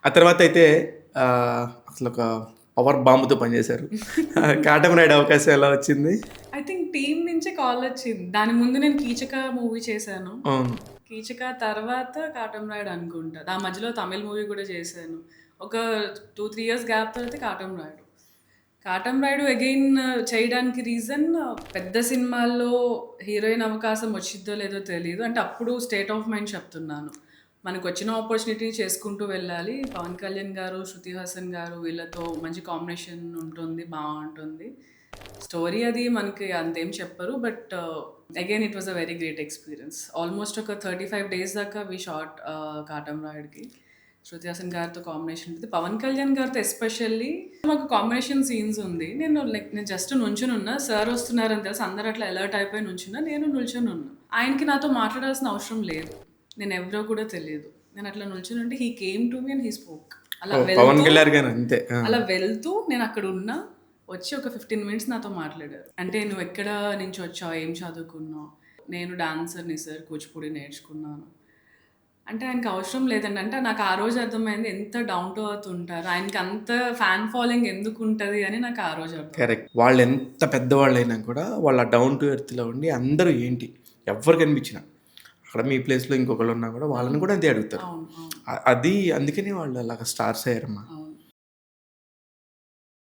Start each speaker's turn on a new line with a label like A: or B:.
A: ఆ తర్వాత అయితే అసలు ఒక పవర్ బాంబ్తో పనిచేశారు. కాటమరాయుడు అవకాశం ఎలా వచ్చింది?
B: ఐ థింక్ టీమ్ నుంచి కాల్ వచ్చింది. దాని ముందు నేను 'కీచక' మూవీ చేశాను.
A: అవును.
B: 'కీచక' తర్వాత 'కాటమరాయుడు' అనుకుంటా. ఆ మధ్యలో తమిళ్ మూవీ కూడా చేశాను. ఒక 2, 3 ఇయర్స్ గ్యాప్ తర్వాత 'కాటమరాయుడు.' 'కాటమరాయుడు' అగైన్ చేయడానికి రీజన్ పెద్ద సినిమాల్లో హీరోయిన్ అవకాశం వచ్చిద్దో లేదో తెలీదు. అంటే అప్పుడు స్టేట్ ఆఫ్ మైండ్ చెప్తున్నాను. మనకొచ్చిన ఆపర్చునిటీ చేసుకుంటూ వెళ్ళాలి. పవన్ కళ్యాణ్ గారు, శృతి హాసన్ గారు వీళ్ళతో మంచి కాంబినేషన్ ఉంటుంది. బావుంటుంది. స్టోరీ అది మనకి అంతేం చెప్పరు. But again it was a very great experience. Almost ఒక 35 డేస్ దాకా వి షాట్ 'కాటమరాయుడుకి.' శృతి హాసన్ గారితో కాంబినేషన్ ఉంటుంది. పవన్ కళ్యాణ్ గారితో ఎస్పెషల్లీ మాకు కాంబినేషన్ సీన్స్ ఉంది. నేను జస్ట్ నుంచొనున్నా. సార్ వస్తున్నారని తెలిసి అందరూ అట్లా అలర్ట్ అయిపోయి నుంచున్నా. నేను నిల్చొనున్నా. ఆయనకి నాతో మాట్లాడాల్సిన అవసరం లేదు. నేనెవరో కూడా తెలీదు. నేను అట్లా నిల్చొనుంటే he came to me and he spoke. అలా
A: పవన్
B: వెళ్తూ
A: కళ్యాణ్ గారు అంతే.
B: అలా వెళ్తూ నేను అక్కడ ఉన్నా. వచ్చి ఒక 15 మినిట్స్ నాతో మాట్లాడారు. అంటే "నువ్వు ఎక్కడ నుంచి వచ్చావు? ఏం చదువుకున్నావు?" "నేను డాన్సర్‌ని సార్. కూచిపూడి నేర్చుకున్నాను." అంటే ఆయనకి అవసరం లేదండి. అంటే నాకు ఆ రోజు అర్థమైంది ఎంత డౌన్ టు ఎర్త్ ఉంటారు. ఆయనకి అంత ఫ్యాన్ ఫాలోయింగ్ ఎందుకుంటది అని నాకు ఆ రోజు అర్థమైంది.
A: కరెక్ట్. వాళ్ళు ఎంత పెద్దవాళ్ళైనా కూడా వాళ్ళ డౌన్ టు ఎర్త్‌లో ఉండి అందరూ ఏంటి ఎవ్వరు కనిపించినా అక్కడ మీ ప్లేస్‌లో ఇంకొకళ్ళు ఉన్నా కూడా వాళ్ళని కూడా అంతే అడుగుతారు.
B: అవును. అవును.
A: అది అందుకనే వాళ్ళు అలాగా స్టార్స్ అయ్యారమ్మా.
B: అవును.